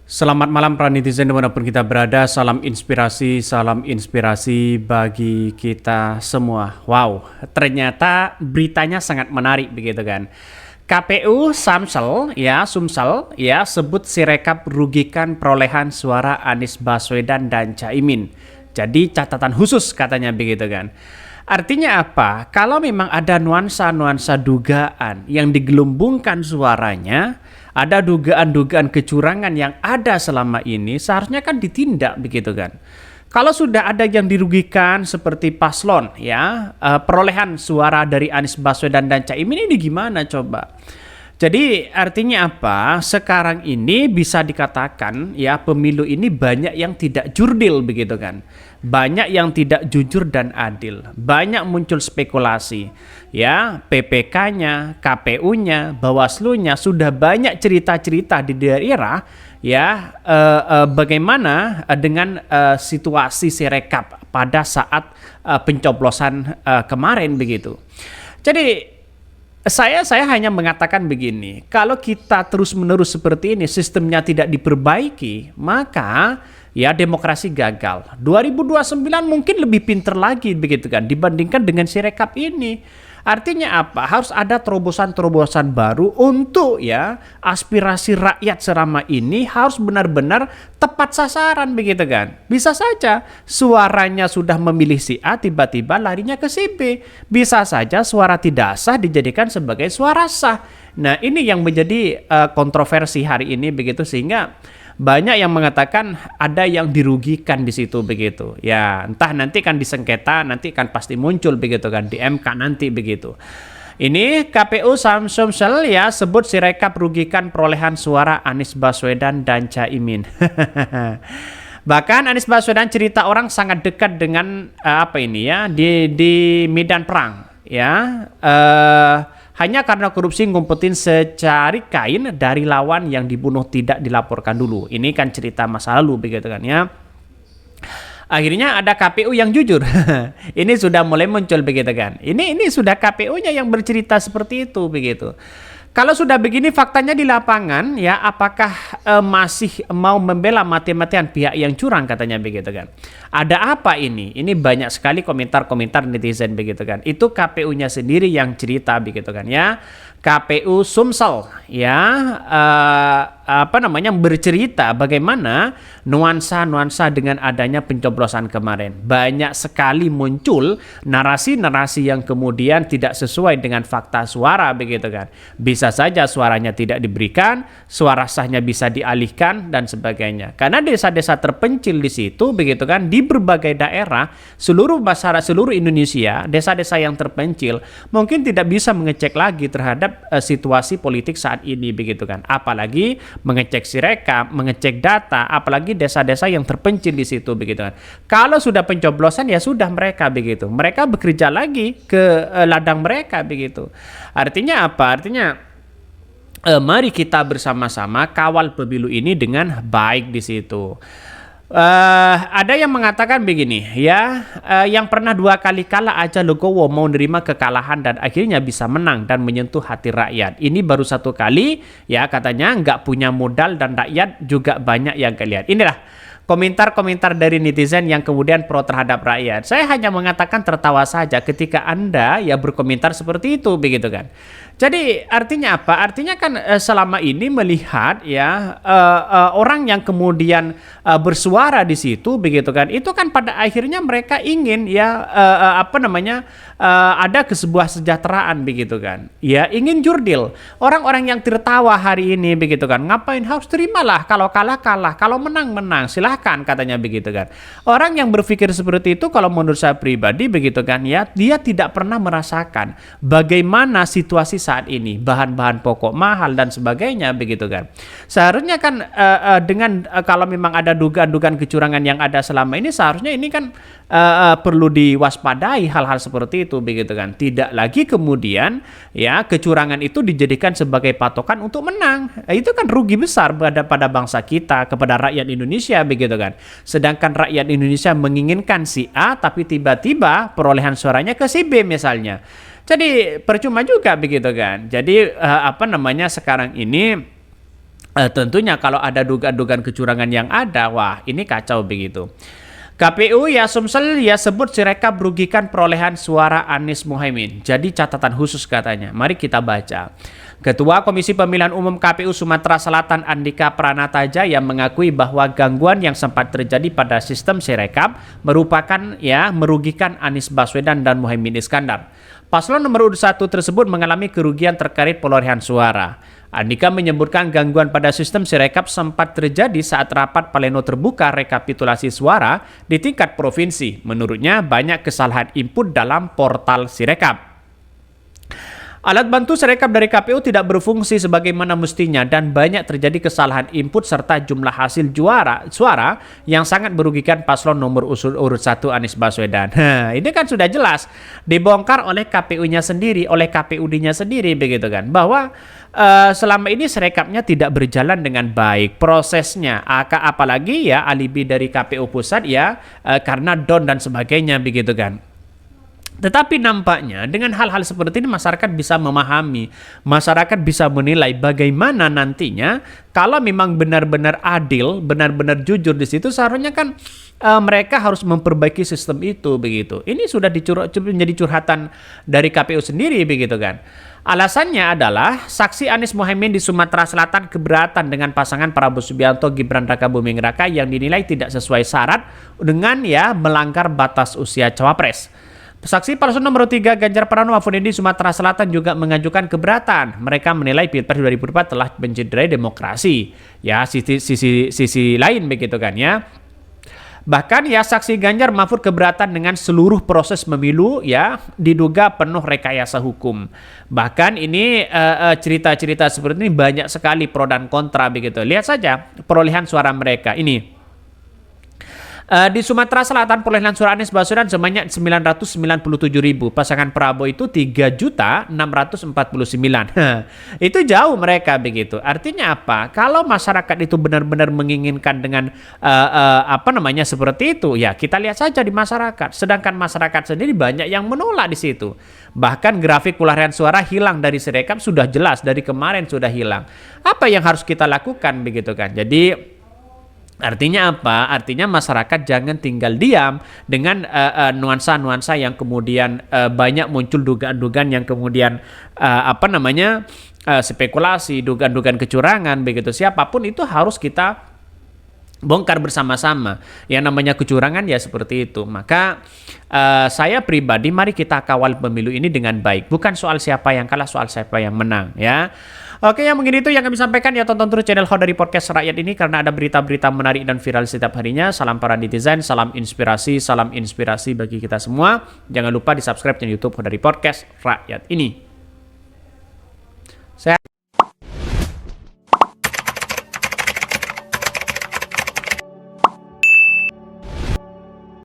Selamat malam para netizen dimanapun kita berada, salam inspirasi bagi kita semua. Wow, ternyata beritanya sangat menarik begitu kan. KPU Sumsel ya sebut Sirekap rugikan perolehan suara Anies Baswedan dan Caimin. Jadi catatan khusus katanya begitu kan. Artinya apa? Kalau memang ada nuansa-nuansa dugaan yang digelumbungkan suaranya, ada dugaan-dugaan kecurangan yang ada selama ini, seharusnya kan ditindak begitu kan. Kalau sudah ada yang dirugikan seperti paslon ya, perolehan suara dari Anies Baswedan dan Caimin ini gimana coba? Jadi artinya apa? Sekarang ini bisa dikatakan ya pemilu ini banyak yang tidak jurdil begitu kan. Banyak yang tidak jujur dan adil. Banyak muncul spekulasi. Ya, PPK-nya, KPU-nya, Bawaslu-nya sudah banyak cerita-cerita di daerah ya bagaimana dengan situasi Sirekap pada saat pencoblosan kemarin begitu. Jadi saya hanya mengatakan begini, kalau kita terus-menerus seperti ini, sistemnya tidak diperbaiki, maka ya demokrasi gagal. 2029 mungkin lebih pinter lagi begitu kan dibandingkan dengan Sirekap ini. Artinya apa? Harus ada terobosan-terobosan baru untuk ya aspirasi rakyat selama ini harus benar-benar tepat sasaran begitu kan. Bisa saja suaranya sudah memilih si A tiba-tiba larinya ke si B. Bisa saja suara tidak sah dijadikan sebagai suara sah. Nah, ini yang menjadi kontroversi hari ini begitu sehingga banyak yang mengatakan ada yang dirugikan di situ begitu. Ya, entah nanti kan disengketa, nanti kan pasti muncul begitu kan di MK nanti begitu. Ini KPU Sumsel ya sebut Sirekap rugikan perolehan suara Anies Baswedan dan Caimin. Bahkan Anies Baswedan cerita orang sangat dekat dengan apa ini ya di medan perang ya. Hanya karena korupsi ngumpetin secari kain dari lawan yang dibunuh tidak dilaporkan dulu. Ini kan cerita masa lalu begitu kan ya. Akhirnya ada KPU yang jujur. Ini sudah mulai muncul begitu kan. Ini sudah KPU-nya yang bercerita seperti itu begitu. Kalau sudah begini faktanya di lapangan ya apakah masih mau membela mati-matian pihak yang curang katanya begitu kan. Ada apa ini? Ini banyak sekali komentar-komentar netizen begitu kan. Itu KPU-nya sendiri yang cerita begitu kan ya. KPU Sumsel ya bercerita bagaimana nuansa-nuansa dengan adanya pencoblosan kemarin. Banyak sekali muncul narasi-narasi yang kemudian tidak sesuai dengan fakta suara begitu kan. Bisa saja suaranya tidak diberikan, suara sahnya bisa dialihkan dan sebagainya. Karena desa-desa terpencil di situ begitu kan di berbagai daerah seluruh masyarakat seluruh Indonesia, desa-desa yang terpencil mungkin tidak bisa mengecek lagi terhadap situasi politik saat ini begitu kan. Apalagi mengecek Sirekap, mengecek data, apalagi desa-desa yang terpencil di situ begitu kan. Kalau sudah pencoblosan ya sudah mereka begitu. Mereka bekerja lagi ke ladang mereka begitu. Artinya apa? Artinya mari kita bersama-sama kawal pemilu ini dengan baik di situ. Ada yang mengatakan begini ya, yang pernah 2 kali kalah aja Legowo mau nerima kekalahan dan akhirnya bisa menang dan menyentuh hati rakyat. Ini baru 1 kali ya katanya nggak punya modal dan rakyat juga banyak yang kelihat. Inilah komentar-komentar dari netizen yang kemudian pro terhadap rakyat. Saya hanya mengatakan tertawa saja ketika Anda ya berkomentar seperti itu begitu kan. Jadi artinya apa? Artinya kan selama ini melihat ya orang yang kemudian bersuara di situ begitu kan. Itu kan pada akhirnya mereka ingin ya ada sebuah kesejahteraan begitu kan. Ya ingin jurdil. Orang-orang yang tertawa hari ini begitu kan. Ngapain harus terimalah kalau kalah, kalau menang. Silahkan katanya begitu kan. Orang yang berpikir seperti itu kalau menurut saya pribadi begitu kan ya, dia tidak pernah merasakan bagaimana situasi saat ini, bahan-bahan pokok mahal dan sebagainya begitu kan. Seharusnya kan dengan kalau memang ada dugaan-dugaan kecurangan yang ada selama ini, seharusnya ini kan perlu diwaspadai hal-hal seperti itu begitu kan. Tidak lagi kemudian ya kecurangan itu dijadikan sebagai patokan untuk menang. Itu kan rugi besar pada bangsa kita, kepada rakyat Indonesia begitu kan. Sedangkan rakyat Indonesia menginginkan si A tapi tiba-tiba perolehan suaranya ke si B misalnya. Jadi percuma juga begitu kan. Jadi sekarang ini Tentunya kalau ada dugaan-dugaan kecurangan yang ada, wah ini kacau begitu. KPU ya Sumsel ya sebut Sirekap merugikan perolehan suara Anies Muhaimin. Jadi catatan khusus katanya. Mari kita baca. Ketua Komisi Pemilihan Umum KPU Sumatera Selatan Andika Pranataja yang mengakui bahwa gangguan yang sempat terjadi pada sistem Sirekap merupakan ya merugikan Anies Baswedan dan Muhaimin Iskandar. Paslon nomor urut 1 tersebut mengalami kerugian terkait perolehan suara. Andika menyebutkan gangguan pada sistem Sirekap sempat terjadi saat rapat pleno terbuka rekapitulasi suara di tingkat provinsi. Menurutnya banyak kesalahan input dalam portal Sirekap. Alat bantu Sirekap dari KPU tidak berfungsi sebagaimana mestinya dan banyak terjadi kesalahan input serta jumlah hasil suara yang sangat merugikan paslon nomor urut 1 Anies Baswedan. Ini kan sudah jelas dibongkar oleh KPU-nya sendiri, oleh KPUD-nya sendiri begitu kan, bahwa selama ini Sirekapnya tidak berjalan dengan baik prosesnya, apalagi ya alibi dari KPU pusat ya karena don dan sebagainya begitu kan. Tetapi nampaknya dengan hal-hal seperti ini masyarakat bisa memahami, masyarakat bisa menilai bagaimana nantinya kalau memang benar-benar adil, benar-benar jujur di situ seharusnya kan mereka harus memperbaiki sistem itu begitu. Ini sudah menjadi curhatan dari KPU sendiri begitu kan. Alasannya adalah saksi Anies Muhaimin di Sumatera Selatan keberatan dengan pasangan Prabowo Subianto Gibran Rakabuming Raka yang dinilai tidak sesuai syarat dengan ya melanggar batas usia cawapres. Saksi paslon nomor 3 Ganjar Pranowo Mahfud MD Sumatera Selatan juga mengajukan keberatan. Mereka menilai Pilpres 2024 telah mencederai demokrasi. Ya, sisi lain begitu kan ya. Bahkan ya saksi Ganjar Mahfud keberatan dengan seluruh proses pemilu ya diduga penuh rekayasa hukum. Bahkan ini cerita-cerita seperti ini banyak sekali pro dan kontra begitu. Lihat saja perolehan suara mereka ini. Di Sumatera Selatan perolehan suara Anies Baswedan sebanyak 997.000. Pasangan Prabowo itu 3.649. Itu jauh mereka begitu. Artinya apa? Kalau masyarakat itu benar-benar menginginkan dengan seperti itu, ya kita lihat saja di masyarakat. Sedangkan masyarakat sendiri banyak yang menolak di situ. Bahkan grafik perolehan suara hilang dari Sirekap sudah jelas dari kemarin sudah hilang. Apa yang harus kita lakukan begitu kan? Jadi artinya apa? Artinya masyarakat jangan tinggal diam dengan nuansa-nuansa yang kemudian banyak muncul dugaan-dugaan yang kemudian spekulasi, dugaan-dugaan kecurangan begitu. Siapapun itu harus kita bongkar bersama-sama. Yang namanya kecurangan ya seperti itu. Maka saya pribadi mari kita kawal pemilu ini dengan baik. Bukan soal siapa yang kalah, soal siapa yang menang ya. Oke, yang mungkin itu yang kami sampaikan ya, tonton terus channel Kho dari Podcast Rakyat ini karena ada berita-berita menarik dan viral setiap harinya. Salam para netizen, salam inspirasi bagi kita semua. Jangan lupa di subscribe channel YouTube Kho dari Podcast Rakyat ini.